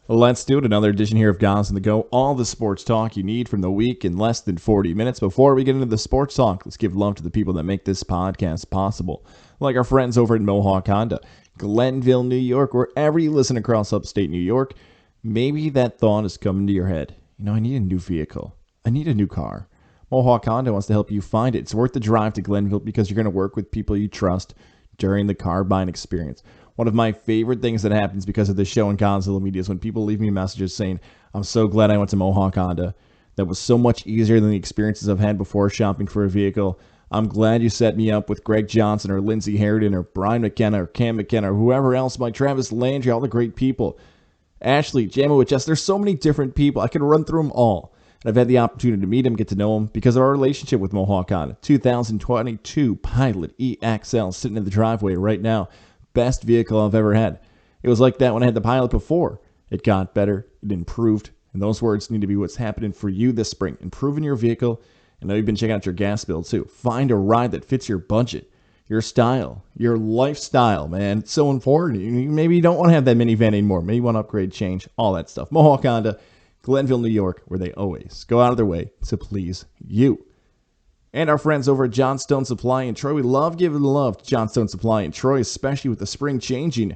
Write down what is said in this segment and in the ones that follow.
Let's do it. Another edition here of Goz On The Go. All the sports talk you need from the week in less than 40 minutes. Before we get into the sports talk, let's give love to the people that make this podcast possible. Like our friends over at Mohawk Honda, Glenville, New York, wherever you listen across upstate New York. Maybe that thought is coming to your head. I need a new vehicle. I need a new car. Mohawk Honda wants to help you find it. It's worth the drive to Glenville because you're going to work with people you trust during the car buying experience. One of my favorite things that happens because of this show and Gozilla Media is when people leave me messages saying, I'm so glad I went to Mohawk Honda. That was so much easier than the experiences I've had before shopping for a vehicle. I'm glad you set me up with Greg Johnson or Lindsey Harridan or Brian McKenna or Cam McKenna or whoever else, Mike Travis Landry, all the great people. Ashley, Jamowich, there's so many different people. I could run through them all. And I've had the opportunity to meet them, get to know them because of our relationship with Mohawk Honda. 2022 Pilot EXL sitting in the driveway right now. Best vehicle I've ever had. It was like that when I had the Pilot before. It got better. It improved. And those words need to be what's happening for you this spring. Improving your vehicle. I know you've been checking out your gas bill too. Find a ride that fits your budget, your style, your lifestyle, man. It's so important. Maybe you don't want to have that minivan anymore. Maybe you want to upgrade, change, all that stuff. Mohawk Honda, Glenville, New York, where they always go out of their way to please you. And our friends over at Johnstone Supply in Troy. We love giving love to Johnstone Supply in Troy, especially with the spring changing.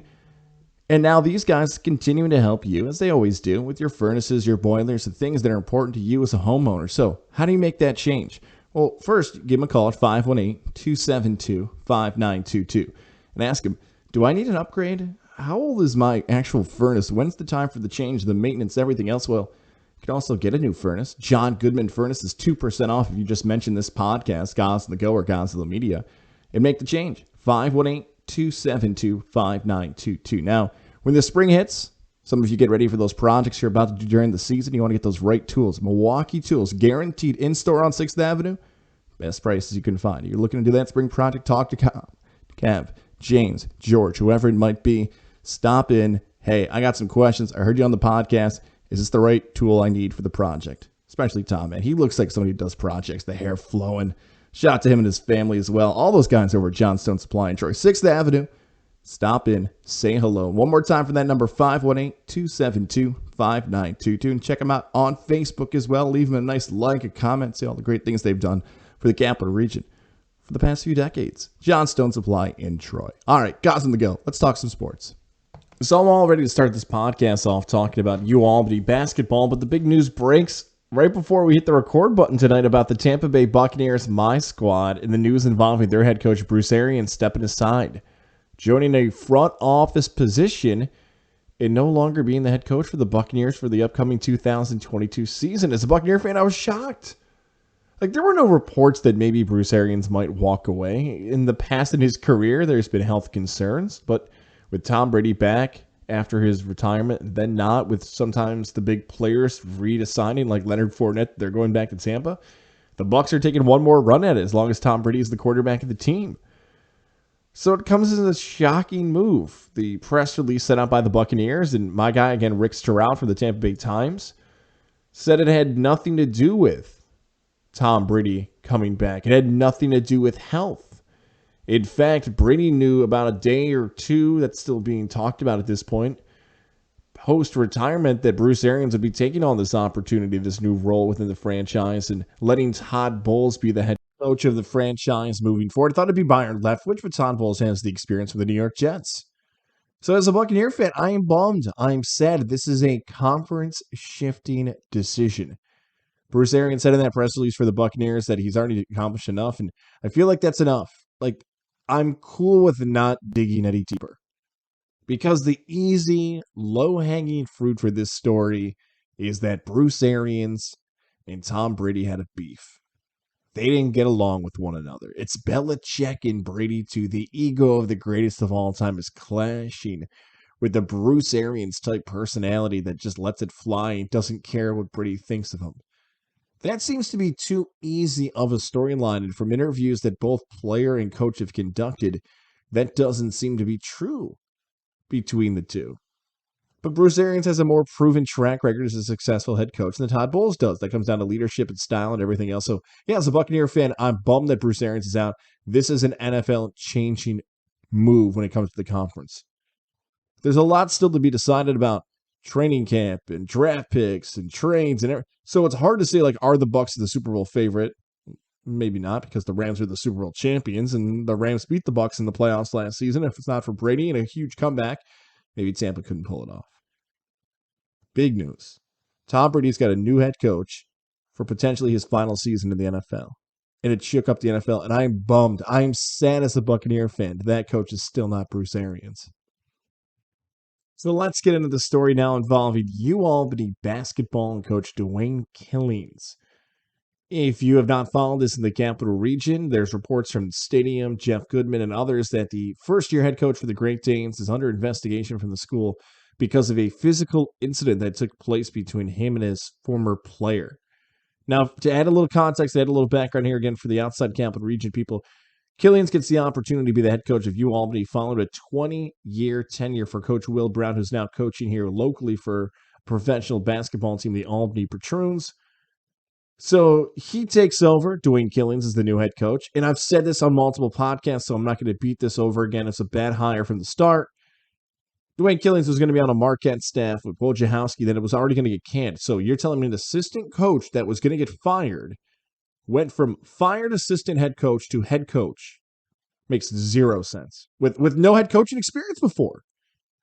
And now these guys continuing to help you, as they always do, with your furnaces, your boilers, the things that are important to you as a homeowner. So how do you make that change? Well, first, give them a call at 518-272-5922 and ask them, do I need an upgrade? How old is my actual furnace? When's the time for the change, the maintenance, everything else? Well, you can also get a new furnace. John Goodman Furnace is 2% off if you just mention this podcast, Goz On The Go or Gozilla Media, and make the change. 518-272-5922. Now, when the spring hits, some of you get ready for those projects you're about to do during the season. You want to get those right tools. Milwaukee Tools, guaranteed in-store on 6th Avenue. Best prices you can find. You're looking to do that spring project, talk to Kev, James, George, whoever it might be. Stop in. Hey, I got some questions. I heard you on the podcast. Is this the right tool I need for the project? Especially Tom, man. He looks like somebody who does projects, the hair flowing. Shout out to him and his family as well. All those guys over at Johnstone Supply in Troy. 6th Avenue. Stop in. Say hello. One more time for that number, 518-272-5922. And check them out on Facebook as well. Leave them a nice like, a comment. See all the great things they've done for the capital region for the past few decades. Johnstone Supply in Troy. All right, Goz On The Go. Let's talk some sports. So I'm all ready to start this podcast off talking about UAlbany basketball, but the big news breaks right before we hit the record button tonight about the Tampa Bay Buccaneers, my squad, and the news involving their head coach Bruce Arians stepping aside, joining a front office position and no longer being the head coach for the Buccaneers for the upcoming 2022 season. As a Buccaneer fan, I was shocked. There were no reports that maybe Bruce Arians might walk away. In the past in his career, there's been health concerns, but with Tom Brady back after his retirement, then not, with sometimes the big players redesigning like Leonard Fournette, they're going back to Tampa. The Bucs are taking one more run at it as long as Tom Brady is the quarterback of the team. So it comes as a shocking move. The press release sent out by the Buccaneers, and my guy, again, Rick Stroud from the Tampa Bay Times, said it had nothing to do with Tom Brady coming back. It had nothing to do with health. In fact, Brady knew about a day or two, that's still being talked about at this point, post-retirement, that Bruce Arians would be taking on this opportunity, this new role within the franchise, and letting Todd Bowles be the head coach of the franchise moving forward. I thought it'd be Byron Leftwich, but Todd Bowles has the experience with the New York Jets. So as a Buccaneer fan, I am bummed. I am sad. This is a conference-shifting decision. Bruce Arians said in that press release for the Buccaneers that he's already accomplished enough, and I feel like that's enough. I'm cool with not digging any deeper, because the easy, low-hanging fruit for this story is that Bruce Arians and Tom Brady had a beef. They didn't get along with one another. It's Belichick and Brady too. The ego of the greatest of all time is clashing with the Bruce Arians type personality that just lets it fly and doesn't care what Brady thinks of him. That seems to be too easy of a storyline, and from interviews that both player and coach have conducted, that doesn't seem to be true between the two. But Bruce Arians has a more proven track record as a successful head coach than Todd Bowles does. That comes down to leadership and style and everything else. So, yeah, as a Buccaneer fan, I'm bummed that Bruce Arians is out. This is an NFL-changing move when it comes to the conference. There's a lot still to be decided about training camp and draft picks and trades and everything. So it's hard to say, like, are the Bucs the Super Bowl favorite? Maybe not, because the Rams are the Super Bowl champions and the Rams beat the Bucs in the playoffs last season. If it's not for Brady and a huge comeback, maybe Tampa couldn't pull it off. Big news. Tom Brady's got a new head coach for potentially his final season in the NFL. And it shook up the NFL, and I'm bummed. I'm sad as a Buccaneer fan. That coach is still not Bruce Arians. So let's get into the story now involving UAlbany basketball and coach Dwayne Killings. If you have not followed this in the capital region, there's reports from the stadium, Jeff Goodman, and others that the first-year head coach for the Great Danes is under investigation from the school because of a physical incident that took place between him and his former player. Now, to add a little context, add a little background here again for the outside capital region people, Killings gets the opportunity to be the head coach of UAlbany following a 20-year tenure for Coach Will Brown, who's now coaching here locally for a professional basketball team, the Albany Patroons. So he takes over. Dwayne Killings is the new head coach. And I've said this on multiple podcasts, so I'm not going to beat this over again. It's a bad hire from the start. Dwayne Killings was going to be on a Marquette staff with Wojciechowski, then it was already going to get canned. So you're telling me an assistant coach that was going to get fired went from fired assistant head coach to head coach. Makes zero sense. With no head coaching experience before.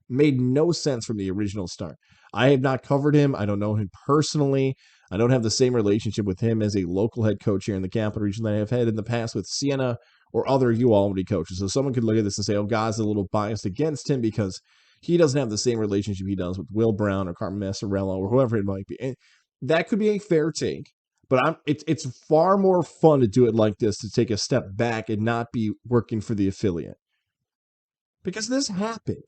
Made no sense from the original start. I have not covered him. I don't know him personally. I don't have the same relationship with him as a local head coach here in the capital region that I have had in the past with Siena or other UAlbany coaches. So someone could look at this and say, oh, God's a little biased against him because he doesn't have the same relationship he does with Will Brown or Carmen Massarello or whoever it might be. And that could be a fair take. But it's far more fun to do it like this, to take a step back and not be working for the affiliate. Because this happened.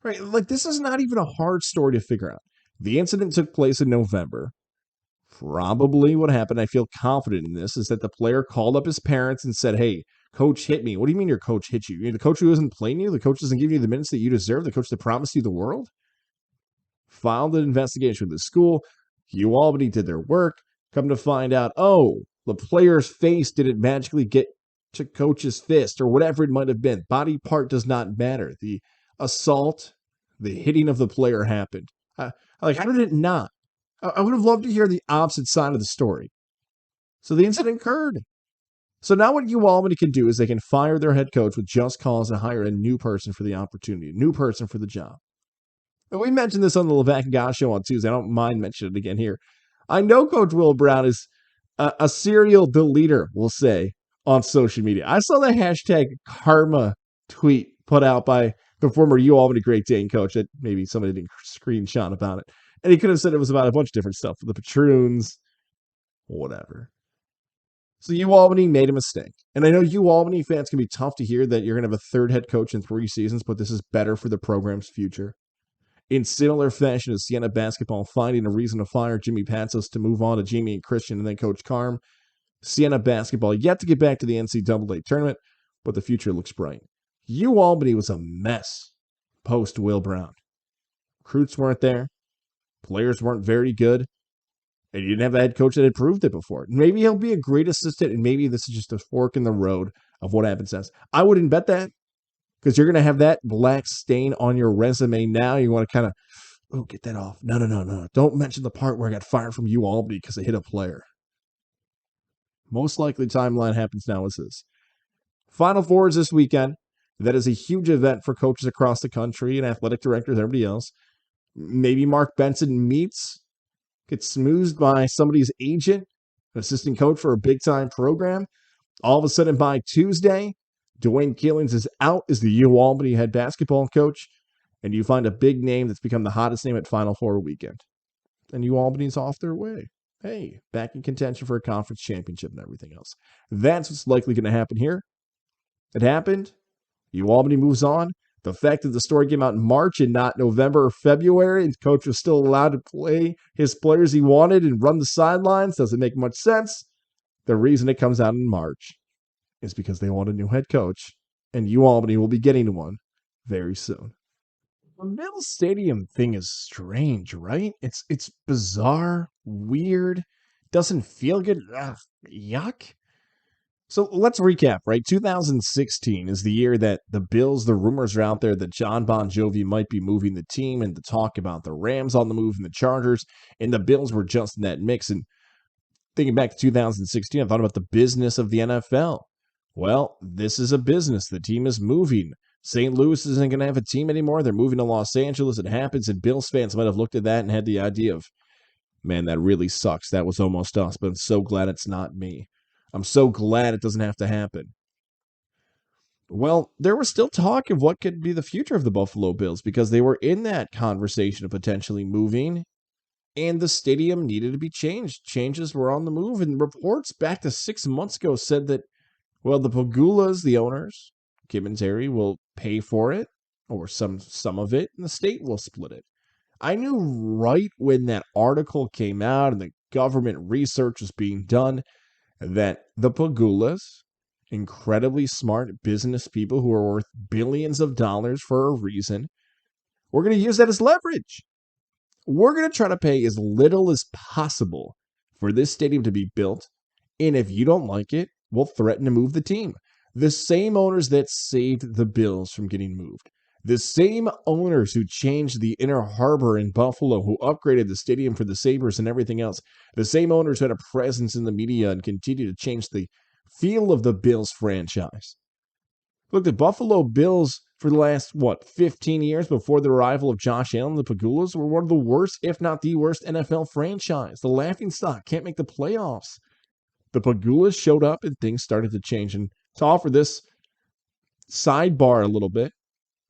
Right? Like, this is not even a hard story to figure out. The incident took place in November. Probably what happened, I feel confident in this, is that the player called up his parents and said, hey, coach hit me. What do you mean your coach hit you? You're the coach who isn't playing you? The coach doesn't give you the minutes that you deserve? The coach that promised you the world? Filed an investigation with the school. UAlbany did their work. Come to find out, oh, the player's face didn't magically get to coach's fist or whatever it might have been. Body part does not matter. The assault, the hitting of the player happened. How did it not? I would have loved to hear the opposite side of the story. So the incident occurred. So now what UAlbany can do is they can fire their head coach with just cause and hire a new person for the opportunity, a new person for the job. And we mentioned this on the Levac and Goz show on Tuesday. I don't mind mentioning it again here. I know Coach Will Brown is a serial deleter, we'll say, on social media. I saw the hashtag karma tweet put out by the former UAlbany Great Dane coach that maybe somebody didn't screenshot about it. And he could have said it was about a bunch of different stuff, the Patroons, whatever. So UAlbany made a mistake. And I know UAlbany fans can be tough to hear that you're going to have a third head coach in 3 seasons, but this is better for the program's future. In similar fashion as Siena basketball finding a reason to fire Jimmy Patsos to move on to Jamie and Christian and then Coach Carm, Siena basketball yet to get back to the NCAA tournament, but the future looks bright. UAlbany was a mess post Will Brown. Recruits weren't there. Players weren't very good. And you didn't have a head coach that had proved it before. Maybe he'll be a great assistant, and maybe this is just a fork in the road of what happens next. I wouldn't bet that, because you're going to have that black stain on your resume now. You want to kind of, get that off. No. Don't mention the part where I got fired from UAlbany because I hit a player. Most likely timeline happens now is this. Final Four is this weekend. That is a huge event for coaches across the country and athletic directors, everybody else. Maybe Mark Benson gets smoothed by somebody's agent, an assistant coach for a big-time program. All of a sudden, by Tuesday, Dwayne Killings is out as the UAlbany head basketball coach, and you find a big name that's become the hottest name at Final Four weekend. And UAlbany's off their way. Hey, back in contention for a conference championship and everything else. That's what's likely going to happen here. It happened. UAlbany moves on. The fact that the story came out in March and not November or February, and the coach was still allowed to play his players he wanted and run the sidelines doesn't make much sense. The reason it comes out in March is because they want a new head coach, and UAlbany will be getting one very soon. The Middle Stadium thing is strange, right? It's bizarre, weird, doesn't feel good. Yuck. So let's recap, right? 2016 is the year that the Bills, the rumors are out there that John Bon Jovi might be moving the team, and the talk about the Rams on the move and the Chargers, and the Bills were just in that mix. And thinking back to 2016, I thought about the business of the NFL. Well, this is a business. The team is moving. St. Louis isn't going to have a team anymore. They're moving to Los Angeles. It happens, and Bills fans might have looked at that and had the idea of, man, that really sucks. That was almost us, but I'm so glad it's not me. I'm so glad it doesn't have to happen. Well, there was still talk of what could be the future of the Buffalo Bills because they were in that conversation of potentially moving, and the stadium needed to be changed. Changes were on the move, and reports back to 6 months ago said that, well, the Pagulas, the owners, Kim and Terry, will pay for it, or some of it, and the state will split it. I knew right when that article came out and the government research was being done that the Pagulas, incredibly smart business people who are worth billions of dollars for a reason, we're going to use that as leverage. We're going to try to pay as little as possible for this stadium to be built. And if you don't like it, we'll threaten to move the team. The same owners that saved the Bills from getting moved. The same owners who changed the Inner Harbor in Buffalo, who upgraded the stadium for the Sabres and everything else. The same owners who had a presence in the media and continue to change the feel of the Bills franchise. Look, the Buffalo Bills for the last, 15 years before the arrival of Josh Allen, the Pagulas were one of the worst, if not the worst, NFL franchise. The laughingstock can't make the playoffs. The Pagulas showed up and things started to change. And to offer this sidebar a little bit,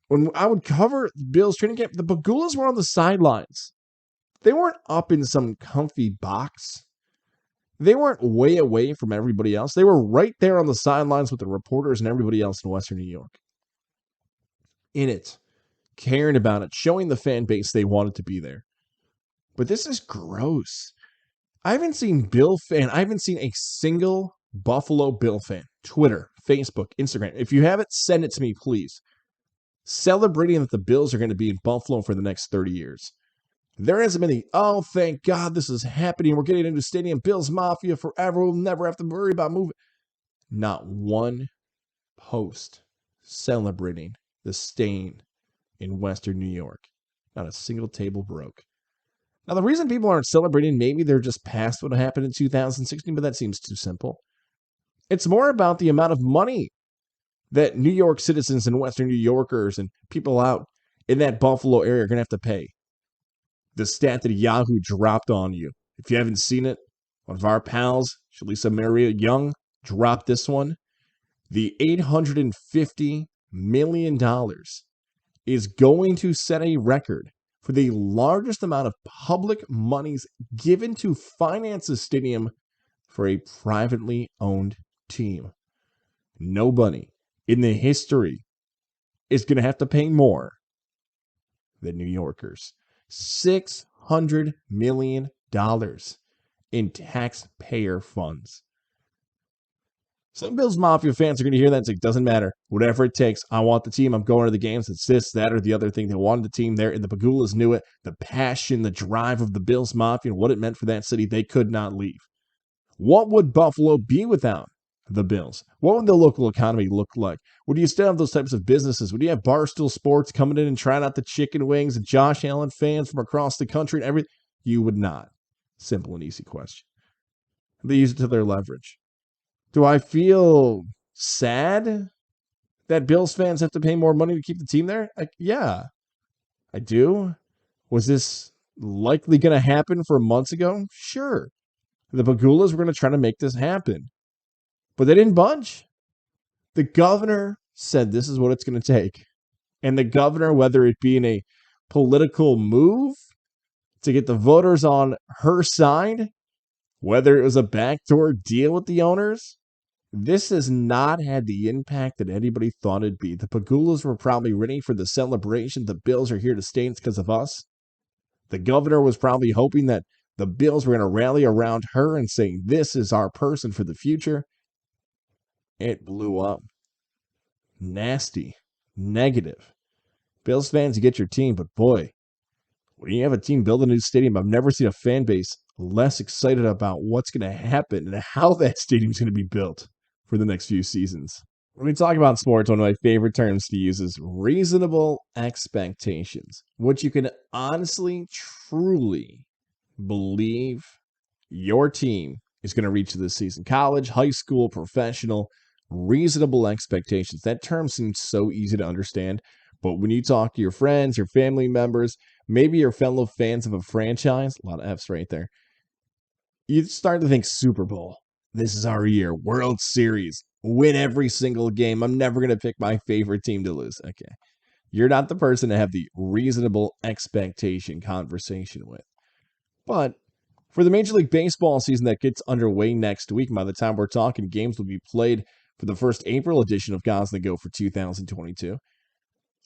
when I would cover the Bills training camp, the Pagulas were on the sidelines. They weren't up in some comfy box. They weren't way away from everybody else. They were right there on the sidelines with the reporters and everybody else in Western New York. In it, caring about it, showing the fan base they wanted to be there. But this is gross. I haven't seen a single Buffalo Bill fan, Twitter, Facebook, Instagram. If you haven't, send it to me, please. Celebrating that the Bills are going to be in Buffalo for the next 30 years. There hasn't been oh, thank God this is happening. We're getting into stadium. Bills Mafia forever. We'll never have to worry about moving. Not one post celebrating the stain in Western New York. Not a single table broke. Now, the reason people aren't celebrating, maybe they're just past what happened in 2016, but that seems too simple. It's more about the amount of money that New York citizens and Western New Yorkers and people out in that Buffalo area are going to have to pay. The stat that Yahoo dropped on you. If you haven't seen it, one of our pals, Shalisa Maria Young, dropped this one. The $850 million is going to set a record for the largest amount of public monies given to finance a stadium for a privately owned team. Nobody in the history is going to have to pay more than New Yorkers. $600 million in taxpayer funds. Some Bills Mafia fans are going to hear that and say, doesn't matter. Whatever it takes. I want the team. I'm going to the games. It's this, that, or the other thing. They wanted the team there, and the Pagulas knew it. The passion, the drive of the Bills Mafia, and what it meant for that city, they could not leave. What would Buffalo be without the Bills? What would the local economy look like? Would you still have those types of businesses? Would you have Barstool Sports coming in and trying out the chicken wings and Josh Allen fans from across the country and everything? You would not. Simple and easy question. They use it to their leverage. Do I feel sad that Bills fans have to pay more money to keep the team there? Yeah, I do. Was this likely going to happen for months ago? Sure. The Pagulas were going to try to make this happen. But they didn't budge. The governor said this is what it's going to take. And the governor, whether it be in a political move to get the voters on her side, whether it was a backdoor deal with the owners, this has not had the impact that anybody thought it'd be. The Pagulas were probably ready for the celebration. The Bills are here to stay. It's because of us. The governor was probably hoping that the Bills were going to rally around her and saying, this is our person for the future. It blew up. Nasty. Negative. Bills fans, you get your team, but boy, when you have a team build a new stadium, I've never seen a fan base less excited about what's going to happen and how that stadium's going to be built. for the next few seasons. When we talk about sports, one of my favorite terms to use is reasonable expectations. What you can honestly, truly believe your team is going to reach this season. College, high school, professional, reasonable expectations. That term seems so easy to understand, but when you talk to your friends, your family members, maybe your fellow fans of a franchise, a lot of F's right there, you start to think Super Bowl. This is our year. World Series. Win every single game. I'm never going to pick my favorite team to lose. Okay. You're not the person to have the reasonable expectation conversation with. But for the Major League Baseball season that gets underway next week, by the time we're talking, games will be played for the first April edition of Goz On The Go for 2022.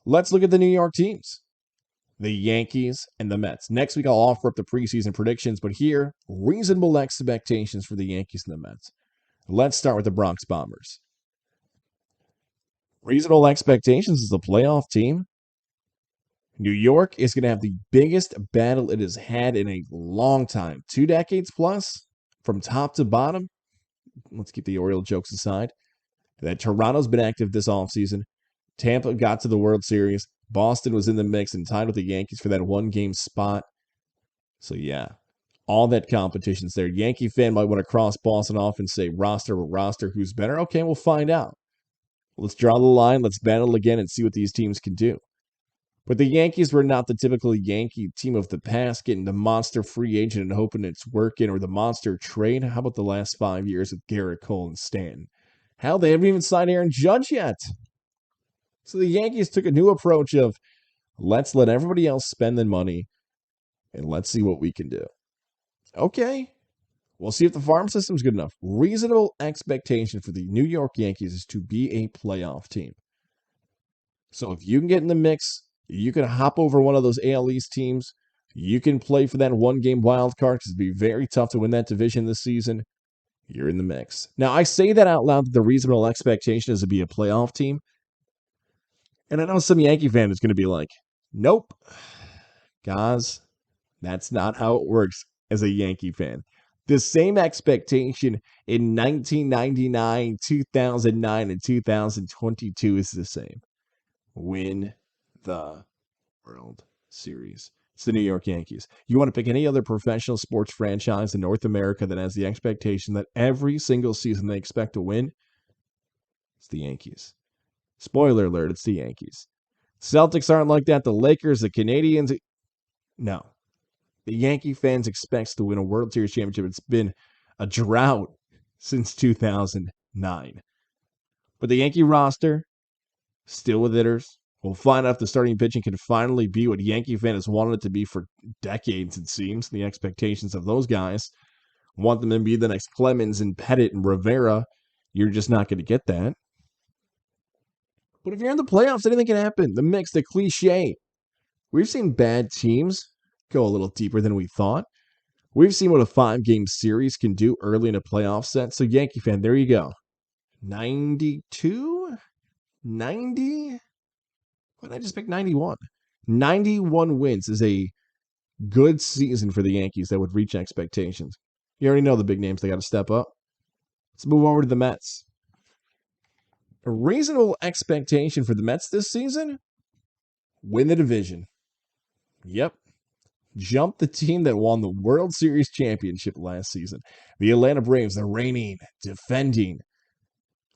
Let's look at the New York teams. The Yankees and the Mets. Next week, I'll offer up the preseason predictions, but here, reasonable expectations for the Yankees and the Mets. Let's start with the Bronx Bombers. Reasonable expectations as a playoff team. New York is going to have the biggest battle it has had in a long time. 2 decades plus, from top to bottom. Let's keep the Oriole jokes aside. That Toronto's been active this offseason. Tampa got to the World Series. Boston was in the mix and tied with the Yankees for that 1-game spot. So yeah, all that competition's there. Yankee fan might want to cross Boston off and say roster or roster, who's better? Okay, we'll find out. Let's draw the line. Let's battle again and see what these teams can do. But the Yankees were not the typical Yankee team of the past, getting the monster free agent and hoping it's working, or the monster trade. How about the last 5 years with Garrett Cole and Stanton? Hell, they haven't even signed Aaron Judge yet. So the Yankees took a new approach of, let's let everybody else spend the money, and let's see what we can do. Okay, we'll see if the farm system's good enough. Reasonable expectation for the New York Yankees is to be a playoff team. So if you can get in the mix, you can hop over one of those AL East teams. You can play for that 1-game wild card because it'd be very tough to win that division this season. You're in the mix. Now, I say that out loud that the reasonable expectation is to be a playoff team. And I know some Yankee fan is going to be like, nope, guys, that's not how it works as a Yankee fan. The same expectation in 1999, 2009, and 2022 is the same. Win the World Series. It's the New York Yankees. You want to pick any other professional sports franchise in North America that has the expectation that every single season they expect to win? It's the Yankees. Spoiler alert, it's the Yankees. Celtics aren't like that. The Lakers, the Canadians. No. The Yankee fans expect to win a World Series championship. It's been a drought since 2009. But the Yankee roster, still with hitters. We'll find out if the starting pitching can finally be what Yankee fans has wanted it to be for decades, it seems. The expectations of those guys want them to be the next Clemens and Pettit and Rivera. You're just not going to get that. But if you're in the playoffs, anything can happen. The mix, the cliche. We've seen bad teams go a little deeper than we thought. We've seen what a 5-game series can do early in a playoff set. So Yankee fan, there you go. 92? 90? Why did I just pick 91? 91 wins is a good season for the Yankees that would reach expectations. You already know the big names they got to step up. Let's move over to the Mets. A reasonable expectation for the Mets this season? Win the division. Yep. Jump the team that won the World Series championship last season. The Atlanta Braves, the reigning, defending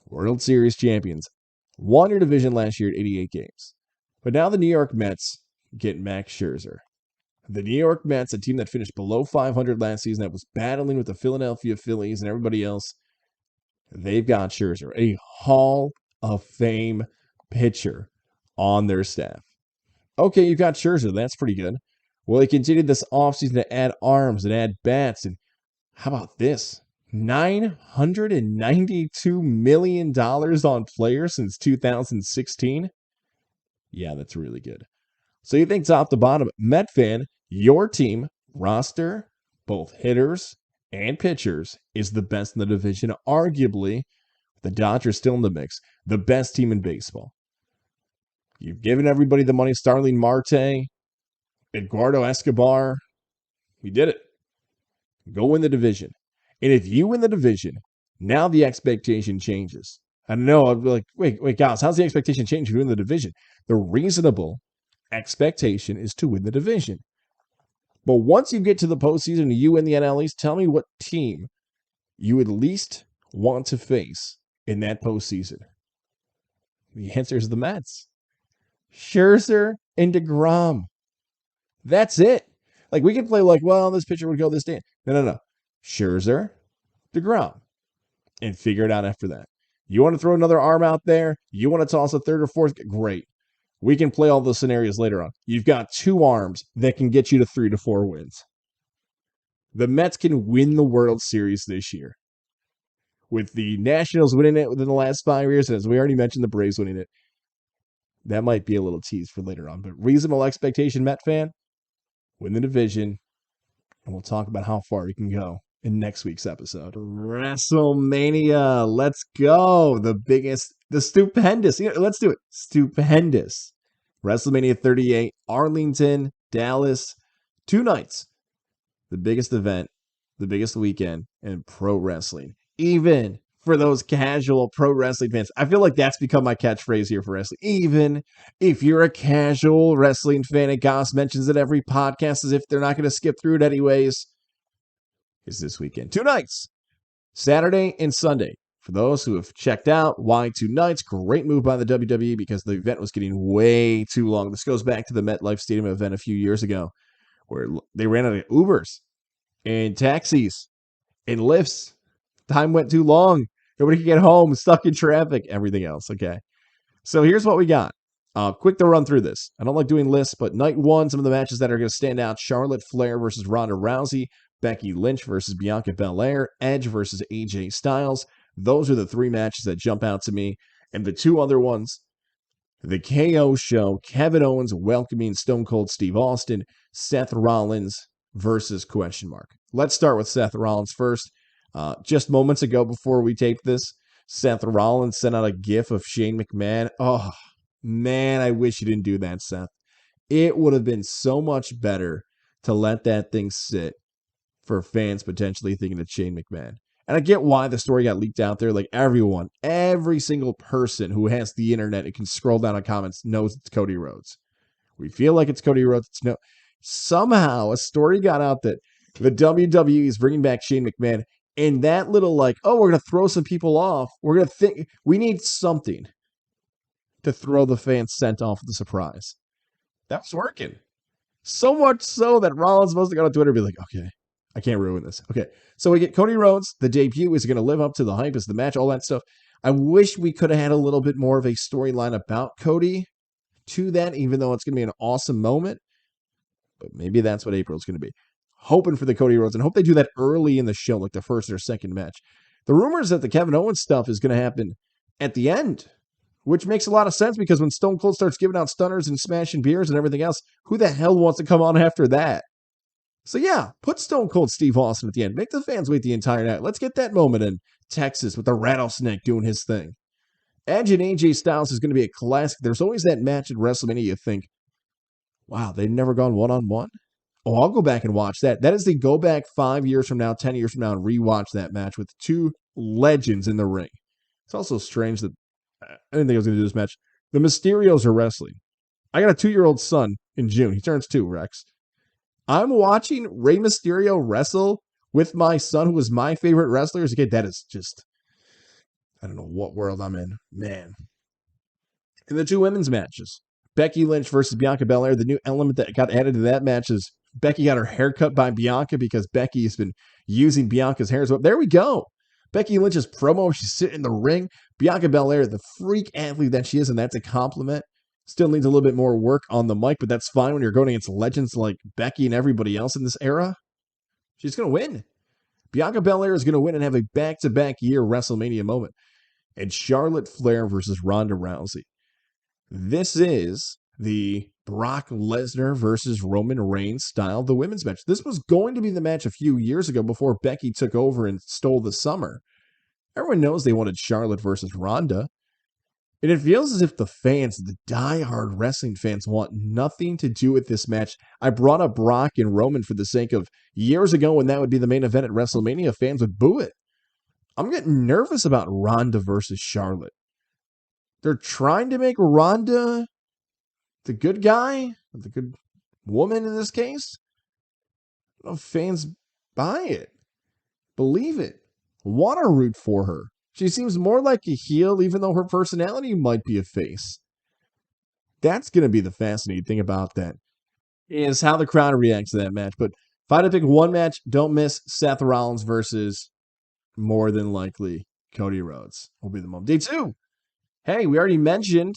World Series champions. Won your division last year at 88 games. But now the New York Mets get Max Scherzer. The New York Mets, a team that finished below 500 last season, that was battling with the Philadelphia Phillies and everybody else, they've got Scherzer, a Hall of Fame pitcher on their staff. Okay, you've got Scherzer. That's pretty good. Well, they continued this offseason to add arms and add bats. And how about this? $992 million on players since 2016? Yeah, that's really good. So you think top to bottom, Met fan, your team, roster, both hitters and pitchers, is the best in the division. Arguably, the Dodgers still in the mix, the best team in baseball. You've given everybody the money. Starling Marte, Eduardo Escobar. We did it. Go win the division. And if you win the division, Now the expectation changes. I know, I'd be like, wait, guys, how's the expectation change to win the division? The reasonable expectation is to win the division. But once you get to the postseason and you win the NL East, tell me what team you would least want to face in that postseason. The answer is the Mets. Scherzer and DeGrom. That's it. Like, we can play like, well, this pitcher would go this day. No. Scherzer, DeGrom, and figure it out after that. You want to throw another arm out there? You want to toss a third or fourth? Great. We can play all those scenarios later on. You've got two arms that can get you to 3 to 4 wins. The Mets can win the World Series this year. With the Nationals winning it within the last 5 years, and as we already mentioned, the Braves winning it, that might be a little tease for later on. But reasonable expectation, Met fan, win the division, and we'll talk about how far we can go in next week's episode. Wrestlemania, let's go. The stupendous, let's do it. Stupendous. WrestleMania 38, Arlington, Dallas, 2 nights. The biggest event, the biggest weekend in pro wrestling. Even for those casual pro wrestling fans. I feel like that's become my catchphrase here for wrestling. Even if you're a casual wrestling fan, and Goz mentions it every podcast as if they're not going to skip through it anyways. It's this weekend. 2 nights, Saturday and Sunday. For those who have checked out, why 2 nights? Great move by the WWE because the event was getting way too long. This goes back to the MetLife Stadium event a few years ago where they ran out of Ubers and taxis and lifts. Time went too long. Nobody could get home, stuck in traffic, everything else. Okay. So here's what we got. Quick to run through this. I don't like doing lists, but night 1, some of the matches that are going to stand out: Charlotte Flair versus Ronda Rousey, Becky Lynch versus Bianca Belair, Edge versus AJ Styles. Those are the 3 matches that jump out to me. And the 2 other ones, the KO show, Kevin Owens welcoming Stone Cold Steve Austin, Seth Rollins versus ? Let's start with Seth Rollins first. Just moments ago before we taped this, Seth Rollins sent out a gif of Shane McMahon. Oh, man, I wish you didn't do that, Seth. It would have been so much better to let that thing sit for fans potentially thinking it's Shane McMahon. And I get why the story got leaked out there. Like, every single person who has the internet and can scroll down on comments knows it's Cody Rhodes. We feel like it's Cody Rhodes. Somehow a story got out that the WWE is bringing back Shane McMahon. And that little we're going to throw some people off. We're going to think we need something to throw the fans scent off the surprise. That was working. So much so that Rollins must have gone on Twitter and be like, okay, I can't ruin this. Okay, so we get Cody Rhodes. The debut is going to live up to the hype as the match, all that stuff. I wish we could have had a little bit more of a storyline about Cody to that, even though it's going to be an awesome moment. But maybe that's what April's going to be. Hoping for the Cody Rhodes, and hope they do that early in the show, like the first or second match. The rumors that the Kevin Owens stuff is going to happen at the end, which makes a lot of sense because when Stone Cold starts giving out stunners and smashing beers and everything else, who the hell wants to come on after that? So yeah, put Stone Cold Steve Austin at the end. Make the fans wait the entire night. Let's get that moment in Texas with the rattlesnake doing his thing. Edge and AJ Styles is going to be a classic. There's always that match at WrestleMania you think, wow, they've never gone one-on-one? Oh, I'll go back and watch that. That is the go back 5 years from now, 10 years from now, and rewatch that match with 2 legends in the ring. It's also strange that I didn't think I was going to do this match. The Mysterios are wrestling. I got a 2-year-old son in June. He turns 2, Rex. I'm watching Rey Mysterio wrestle with my son, who was my favorite wrestler as a kid. That is just, I don't know what world I'm in. Man. And the 2 women's matches. Becky Lynch versus Bianca Belair. The new element that got added to that match is Becky got her hair cut by Bianca because Becky has been using Bianca's hair. So there we go. Becky Lynch's promo. She's sitting in the ring. Bianca Belair, the freak athlete that she is, and that's a compliment. Still needs a little bit more work on the mic, but that's fine when you're going against legends like Becky and everybody else in this era. She's going to win. Bianca Belair is going to win and have a back-to-back year WrestleMania moment. And Charlotte Flair versus Ronda Rousey. This is the Brock Lesnar versus Roman Reigns style, the women's match. This was going to be the match a few years ago before Becky took over and stole the summer. Everyone knows they wanted Charlotte versus Ronda. And it feels as if the fans, the diehard wrestling fans, want nothing to do with this match. I brought up Brock and Roman for the sake of years ago when that would be the main event at WrestleMania, fans would boo it. I'm getting nervous about Ronda versus Charlotte. They're trying to make Ronda the good guy, the good woman in this case. I don't know if fans buy it, believe it, want to root for her. She seems more like a heel, even though her personality might be a face. That's going to be the fascinating thing about that, is how the crowd reacts to that match. But if I had to pick one match, don't miss Seth Rollins versus, more than likely, Cody Rhodes will be the moment. Day 2. Hey, we already mentioned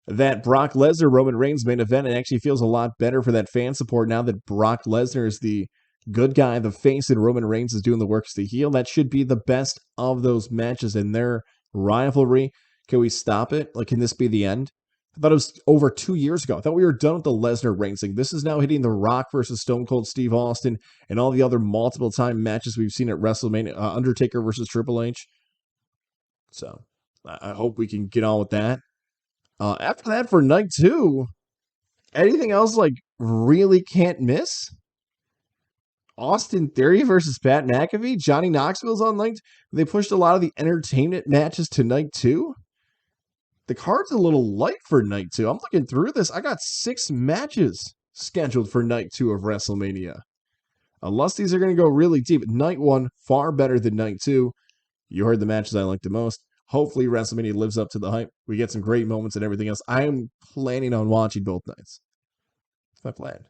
that Brock Lesnar Roman Reigns main event. It actually feels a lot better for that fan support now that Brock Lesnar is the good guy, the face, and Roman Reigns is doing the work as the heel. That should be the best of those matches in their rivalry. Can we stop it? Like, can this be the end? I thought it was over 2 years ago. I thought we were done with the Lesnar Reigns thing. This is now hitting The Rock versus Stone Cold Steve Austin and all the other multiple time matches we've seen at WrestleMania. Undertaker versus Triple H. So I hope we can get on with that. After that, for night 2, anything else like really can't miss? Austin Theory versus Pat McAfee. Johnny Knoxville's on night 2. They pushed a lot of the entertainment matches to night 2. The card's a little light for night 2. I'm looking through this. I got 6 matches scheduled for night 2 of WrestleMania. Unless these are going to go really deep. Night 1, far better than night 2. You heard the matches I like the most. Hopefully WrestleMania lives up to the hype. We get some great moments and everything else. I am planning on watching both nights. That's my plan.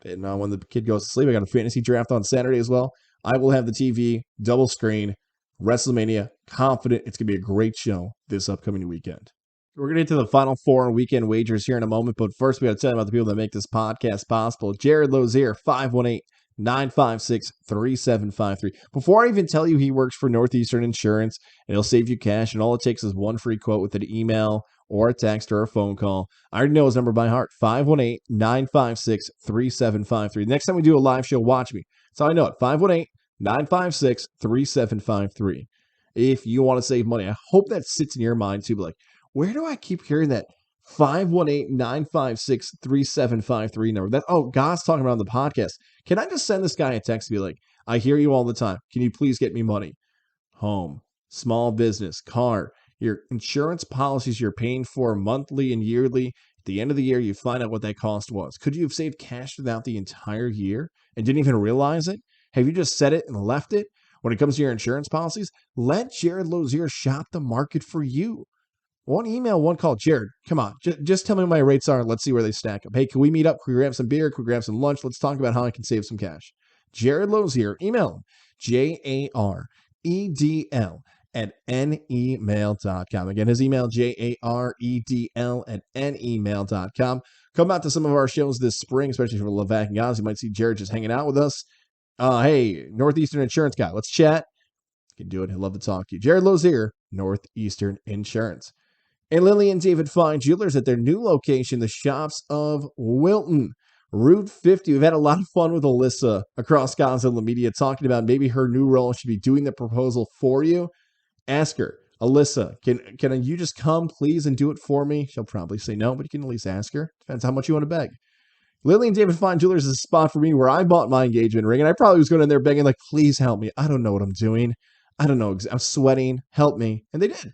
And when the kid goes to sleep, I got a fantasy draft on Saturday as well. I will have the TV, double screen, WrestleMania. Confident it's going to be a great show this upcoming weekend. We're going to get to the Final Four and weekend wagers here in a moment, but first we got to tell you about the people that make this podcast possible. Jared Lozier, 518-956-3753. Before I even tell you he works for Northeastern Insurance, and he'll save you cash, and all it takes is one free quote with an email or a text or a phone call. I already know his number by heart, 518-956-3753. Next time we do a live show, watch me. So I know it, 518-956-3753. If you want to save money, I hope that sits in your mind too, like, where do I keep hearing that 518-956-3753 number? God's talking about on the podcast. Can I just send this guy a text and be like, I hear you all the time. Can you please get me money? Home, small business, car, your insurance policies you're paying for monthly and yearly. At the end of the year, you find out what that cost was. Could you have saved cash throughout the entire year and didn't even realize it? Have you just set it and left it? When it comes to your insurance policies, let Jared Lozier shop the market for you. One email, one call. Jared, come on. Just tell me what my rates are and let's see where they stack up. Hey, can we meet up? Can we grab some beer? Can we grab some lunch? Let's talk about how I can save some cash. Jared Lozier, email him, jaredl@nemail.com. Again, his email, jaredl@nemail.com. Come out to some of our shows this spring, especially for Levac and Goz. You might see Jared just hanging out with us. Hey, Northeastern Insurance guy, let's chat. You can do it. He'd love to talk to you. Jared Lozier, Northeastern Insurance. And Lily and David Fine Jewelers at their new location, the Shoppes of Wilton, Route 50. We've had a lot of fun with Alyssa across Gozilla Media talking about maybe her new role should be doing the proposal for you. Ask her, Alyssa, can you just come, please, and do it for me? She'll probably say no, but you can at least ask her. Depends how much you want to beg. Lily and David Fine Jewelers is a spot for me where I bought my engagement ring, and I probably was going in there begging, like, please help me. I don't know what I'm doing. I don't know. I'm sweating. Help me. And they did.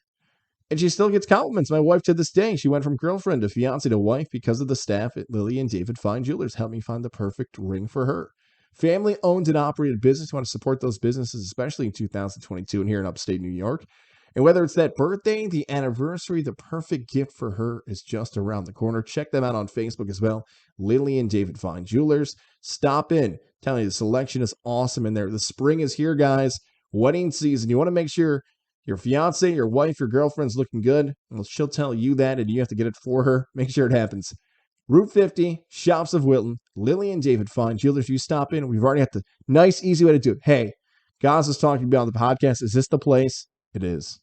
And she still gets compliments. My wife to this day, she went from girlfriend to fiance to wife because of the staff at Lily and David Fine Jewelers. Helped me find the perfect ring for her. Family owned and operated business. You want to support those businesses, especially in 2022 and here in upstate New York. And whether it's that birthday, the anniversary, the perfect gift for her is just around the corner. Check them out on Facebook as well. Lily and David Fine Jewelers. Stop in. Telling you, the selection is awesome in there. The spring is here, guys. Wedding season. You want to make sure your fiance, your wife, your girlfriend's looking good. Well, she'll tell you that, and you have to get it for her. Make sure it happens. Route 50, Shoppes of Wilton, Lily and David Fine Jewelers. You stop in. We've already got the nice, easy way to do it. Hey, Goz is talking about on the podcast. Is this the place? It is.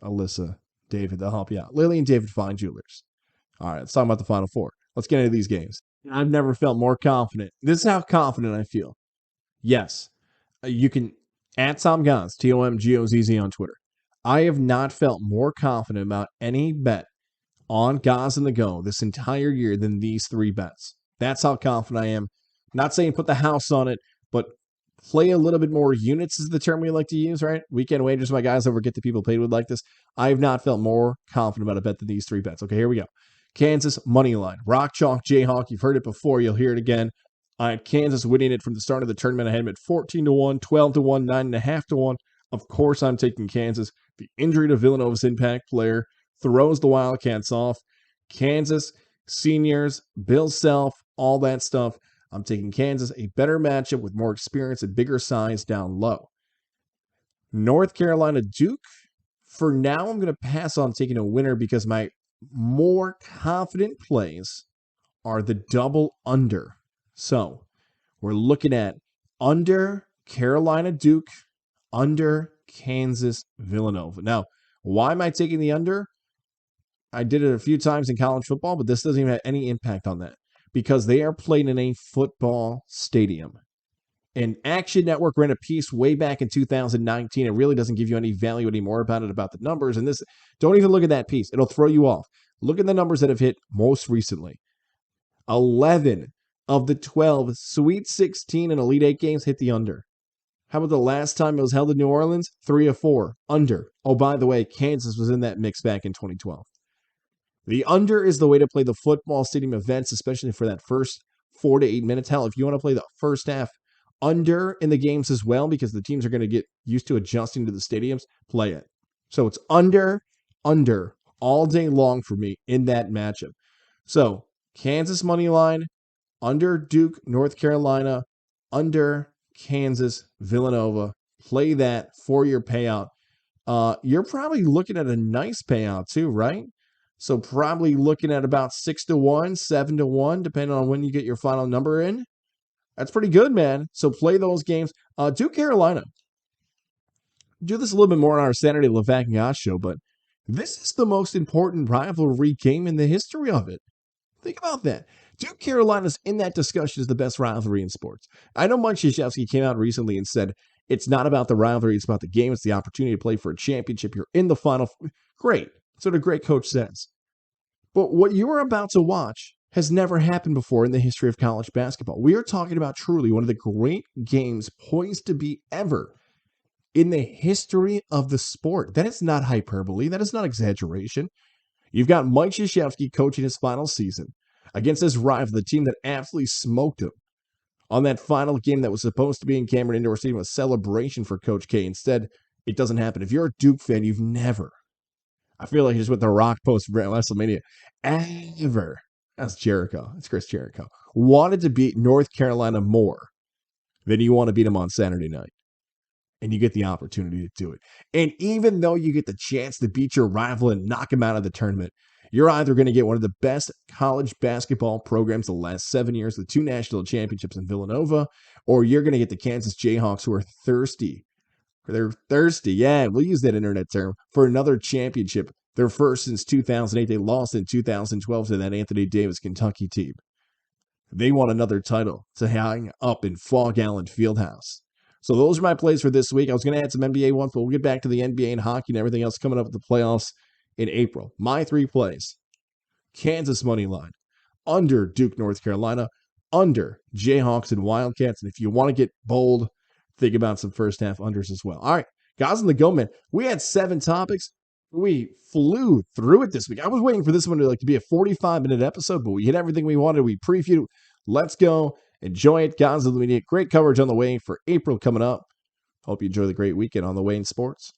Alyssa, David, they'll help you out. Lily and David Fine Jewelers. All right, let's talk about the Final Four. Let's get into these games. I've never felt more confident. This is how confident I feel. Yes, you can at Tom Goz, TOMGOZZ on Twitter. I have not felt more confident about any bet on Goz On The Go this entire year than these 3 bets. That's how confident I am. Not saying put the house on it, but play a little bit more units is the term we like to use, right? Weekend wagers, my guys over Get the People Paid would like this. I have not felt more confident about a bet than these three bets. Okay, here we go. Kansas money line. Rock Chalk Jayhawk. You've heard it before. You'll hear it again. I had Kansas winning it from the start of the tournament. I had them at 14-1, 12-1, 9.5-1. Of course, I'm taking Kansas. The injury to Villanova's impact player throws the Wildcats off. Kansas, seniors, Bill Self, all that stuff. I'm taking Kansas, a better matchup with more experience and bigger size down low. North Carolina Duke. For now, I'm going to pass on taking a winner because my more confident plays are the double under. So we're looking at under Carolina Duke, under Kansas Villanova. Now, why am I taking the under? I did it a few times in college football, but this doesn't even have any impact on that because they are playing in a football stadium. And Action Network ran a piece way back in 2019. It really doesn't give you any value anymore about it, about the numbers. And this, don't even look at that piece. It'll throw you off. Look at the numbers that have hit most recently. 11 of the 12 Sweet 16 and Elite 8 games hit the under. How about the last time it was held in New Orleans? 3 of 4, under. Oh, by the way, Kansas was in that mix back in 2012. The under is the way to play the football stadium events, especially for that first 4 to 8 minutes. Hell, if you want to play the first half under in the games as well, because the teams are going to get used to adjusting to the stadiums, play it. So it's under all day long for me in that matchup. So Kansas money line, under Duke, North Carolina, under Kansas, Villanova. Play that for your payout. You're probably looking at a nice payout too, right? So probably looking at about 6-1, 7-1, depending on when you get your final number in. That's pretty good, man. So play those games. Duke, Carolina. Do this a little bit more on our Saturday Levac and Goss show, but this is the most important rivalry game in the history of it. Think about that. Duke, Carolina's in that discussion as the best rivalry in sports. I know Mike Krzyzewski came out recently and said, it's not about the rivalry, it's about the game. It's the opportunity to play for a championship. You're in the final. Great. That's what a great coach says. But what you are about to watch has never happened before in the history of college basketball. We are talking about truly one of the great games poised to be ever in the history of the sport. That is not hyperbole. That is not exaggeration. You've got Mike Krzyzewski coaching his final season against his rival, the team that absolutely smoked him on that final game that was supposed to be in Cameron Indoor Stadium, a celebration for Coach K. Instead, it doesn't happen. If you're a Duke fan, you've never, I feel like he's with the Rock post Wrestlemania, ever, that's Jericho, it's Chris Jericho, wanted to beat North Carolina more than you want to beat them on Saturday night. And you get the opportunity to do it. And even though you get the chance to beat your rival and knock him out of the tournament, you're either going to get one of the best college basketball programs the last 7 years, the 2 national championships in Villanova, or you're going to get the Kansas Jayhawks who are thirsty. They're thirsty, yeah, we'll use that internet term, for another championship. Their first since 2008. They lost in 2012 to that Anthony Davis Kentucky team. They want another title to hang up in Fog Allen Fieldhouse. So those are my plays for this week. I was going to add some NBA ones, but we'll get back to the NBA and hockey and everything else coming up with the playoffs in April. My 3 plays. Kansas money line. Under Duke, North Carolina. Under Jayhawks and Wildcats. And if you want to get bold, think about some first half unders as well. All right. Goz On The Go, man. We had 7 topics. We flew through it this week. I was waiting for this one to be a 45-minute episode, but we hit everything we wanted. We previewed. Let's go. Enjoy it. Gozilla Media. Great coverage on the way for April coming up. Hope you enjoy the great weekend on the way in sports.